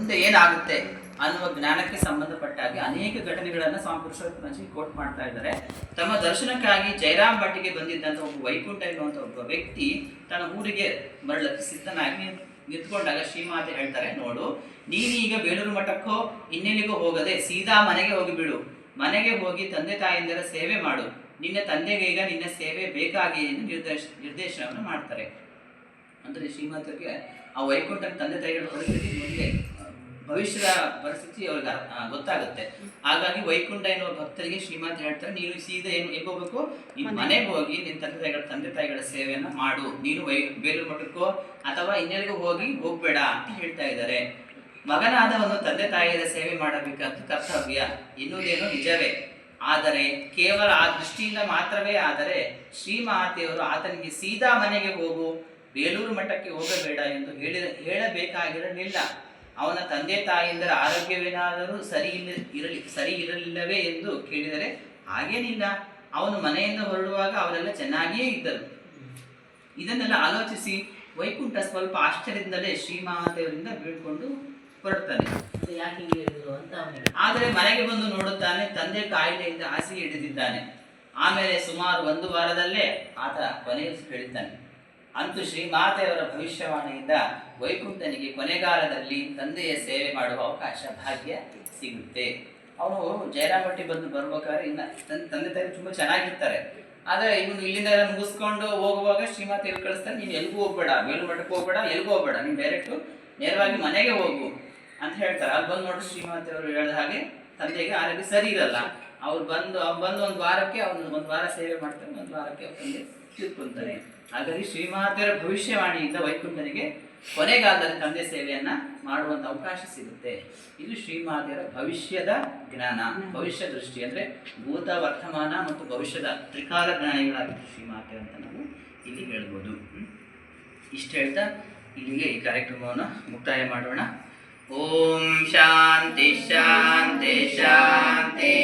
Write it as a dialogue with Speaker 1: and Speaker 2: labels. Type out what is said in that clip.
Speaker 1: ಮುಂದೆ ಏನಾಗುತ್ತೆ ಅನ್ನುವ ಜ್ಞಾನಕ್ಕೆ ಸಂಬಂಧಪಟ್ಟ ಹಾಗೆ ಅನೇಕ ಘಟನೆಗಳನ್ನು ಸ್ವಾಮಿ ಪುರುಷೋತ್ತಮಜಿ ಕೋಟ್ ಮಾಡ್ತಾ ಇದ್ದಾರೆ. ತಮ್ಮ ದರ್ಶನಕ್ಕಾಗಿ ಜಯರಾಮ್ ಭಟ್ಟಿಗೆ ಬಂದಿದ್ದಂಥ ಒಬ್ಬ ವೈಕುಂಠ ಎನ್ನುವಂಥ ಒಬ್ಬ ವ್ಯಕ್ತಿ ತನ್ನ ಊರಿಗೆ ಮರಳಕ್ಕೆ ಸಿದ್ಧನಾಗಿ ನಿಂತ್ಕೊಂಡಾಗ ಶ್ರೀಮಾತೆ ಹೇಳ್ತಾರೆ, ನೋಡು, ನೀನೀಗ ಬೇಲೂರು ಮಠಕ್ಕೋ ಇನ್ನೆಲ್ಲಿಗೋ ಹೋಗದೆ ಸೀದಾ ಮನೆಗೆ ಹೋಗಿಬಿಡು. ಮನೆಗೆ ಹೋಗಿ ತಂದೆ ತಾಯಿಯಂದರ ಸೇವೆ ಮಾಡು. ನಿನ್ನ ತಂದೆಗೆ ಈಗ ನಿನ್ನ ಸೇವೆ ಬೇಕಾಗಿ ಎಂದು ನಿರ್ದೇಶನವನ್ನು ಮಾಡ್ತಾರೆ. ಅಂದರೆ ಶ್ರೀಮಾತೆಗೆ ಆ ವೈಕುಂಠನ ತಂದೆ ತಾಯಿಗಳ ಪರಿಸ್ಥಿತಿ ಮುಂದೆ ಭವಿಷ್ಯದ ಪರಿಸ್ಥಿತಿ ಅವ್ರಿಗೆ ಗೊತ್ತಾಗುತ್ತೆ. ಹಾಗಾಗಿ ವೈಕುಂಠ ಎನ್ನುವ ಭಕ್ತರಿಗೆ ಶ್ರೀಮಾತೆ ಹೇಳ್ತಾರೆ, ನೀನು ಸೀದಾ ಎಲ್ಲಿ ಹೋಗ್ಬೇಕು, ನಿನ್ನ ಮನೆಗೆ ಹೋಗಿ ನಿನ್ನ ತಂದೆ ತಾಯಿಗಳ ಸೇವೆಯನ್ನ ಮಾಡು. ನೀನು ಬೇಲೂರು ಮಠಕ್ಕೋ ಅಥವಾ ಇನ್ನೆಲ್ಲಿಗೂ ಹೋಗ್ಬೇಡ ಅಂತ ಹೇಳ್ತಾ ಇದ್ದಾರೆ. ಮಗನಾದವನು ತಂದೆ ತಾಯಿಯರ ಸೇವೆ ಮಾಡಬೇಕಂತ ಕರ್ತವ್ಯ ಎನ್ನುವುದೇನೋ ನಿಜವೇ. ಆದರೆ ಕೇವಲ ಆ ದೃಷ್ಟಿಯಿಂದ ಮಾತ್ರವೇ ಆದರೆ ಶ್ರೀಮಾತೆಯವರು ಆತನಿಗೆ ಸೀದಾ ಮನೆಗೆ ಹೋಗು, ಬೇಲೂರು ಮಠಕ್ಕೆ ಹೋಗಬೇಡ ಎಂದು ಹೇಳಬೇಕಾಗಿರಲಿಲ್ಲ. ಅವನ ತಂದೆ ತಾಯಿಯಂದರ ಆರೋಗ್ಯವೇನಾದರೂ ಸರಿ ಇರಲಿಲ್ಲವೇ ಎಂದು ಕೇಳಿದರೆ ಹಾಗೇನಿಲ್ಲ, ಅವನು ಮನೆಯಿಂದ ಹೊರಡುವಾಗ ಅವರೆಲ್ಲ ಚೆನ್ನಾಗಿಯೇ ಇದ್ದರು. ಇದನ್ನೆಲ್ಲ ಆಲೋಚಿಸಿ ವೈಕುಂಠ ಸ್ವಲ್ಪ ಆಶ್ಚರ್ಯದಿಂದಲೇ ಶ್ರೀಮಾತೆಯವರಿಂದ ಬೀಳ್ಕೊಂಡು ಹೊರಡ್ತಾನೆ. ಆದರೆ ಮನೆಗೆ ಬಂದು ನೋಡುತ್ತಾನೆ, ತಂದೆ ಕಾಯಿಲೆಯಿಂದ ಹಾಸಿಗೆ ಹಿಡಿದಿದ್ದಾನೆ. ಆಮೇಲೆ ಸುಮಾರು 1 ವಾರದಲ್ಲೇ ಆತ ಕೊನೆಯಲ್ಲಿ ಹೇಳಿದ್ದಾನೆ. ಅಂತೂ ಶ್ರೀಮಾತೆಯವರ ಭವಿಷ್ಯವಾಣಿಯಿಂದ ವೈಕುಂಠನಿಗೆ ಕೊನೆಗಾಲದಲ್ಲಿ ತಂದೆಯ ಸೇವೆ ಮಾಡುವ ಅವಕಾಶ ಭಾಗ್ಯ ಸಿಗುತ್ತೆ. ಅವನು ಜಯರಾಮ್ ಭಟ್ಟಿ ಬರ್ಬೇಕಾದ್ರೆ ಇನ್ನ ತಂದೆ ತಾಯಿ ತುಂಬ ಚೆನ್ನಾಗಿರ್ತಾರೆ. ಆದರೆ ಇವನು ಇಲ್ಲಿಂದ ಮುಗಿಸ್ಕೊಂಡು ಹೋಗುವಾಗ ಶ್ರೀಮಾತೆ ಎಲ್ಲಿ ಕಳಿಸ್ತಾರೆ, ನೀನು ಎಲ್ಗೂ ಹೋಗ್ಬೇಡ, ಬೇಲೂರು ಮಠಕ್ಕೆ ಹೋಗ್ಬೇಡ, ಎಲ್ಗೂ ಹೋಗ್ಬೇಡ, ನೀನು ಡೈರೆಕ್ಟು ನೇರವಾಗಿ ಮನೆಗೆ ಹೋಗು ಅಂತ ಹೇಳ್ತಾರೆ. ಅಲ್ಲಿ ಬಂದು ನೋಡಿ ಶ್ರೀಮಾತೆ ಅವರು ಹೇಳಿದ ಹಾಗೆ ತಂದೆಗೆ ಆರೋಗ್ಯ ಸರಿ ಇರಲ್ಲ. ಅವ್ರು ಬಂದು 1 ವಾರಕ್ಕೆ ಅವನು 1 ವಾರ ಸೇವೆ ಮಾಡ್ತಾನೆ, 1 ವಾರಕ್ಕೆ ತಂದೆ ತಿಳ್ಕೊಂತಾನೆ. ಹಾಗಾಗಿ ಶ್ರೀಮಾತೆಯರ ಭವಿಷ್ಯವಾಣಿಯಿಂದ ವೈಕುಂಠನಿಗೆ ಕೊನೆಗಾಲದಲ್ಲಿ ತಂದೆ ಸೇವೆಯನ್ನ ಮಾಡುವಂತ ಅವಕಾಶ ಸಿಗುತ್ತೆ. ಇದು ಶ್ರೀಮಾತೆಯರ ಭವಿಷ್ಯದ ಜ್ಞಾನ, ಭವಿಷ್ಯ ದೃಷ್ಟಿ. ಅಂದ್ರೆ ಭೂತ, ವರ್ತಮಾನ ಮತ್ತು ಭವಿಷ್ಯದ ತ್ರಿಕಾಲ ಜ್ಞಾನಿಗಳಾಗಿದ್ದು ಶ್ರೀಮಾತೆ ಅಂತ ನಾವು ಇಲ್ಲಿ ಹೇಳ್ಬೋದು. ಇಷ್ಟು ಹೇಳ್ತಾ ಇಲ್ಲಿಗೆ ಈ ಕಾರ್ಯಕ್ರಮವನ್ನು ಮುಕ್ತಾಯ ಮಾಡೋಣ. ಓಂ ಶಾಂತಿ ಶಾಂತಿ ಶಾಂತಿ.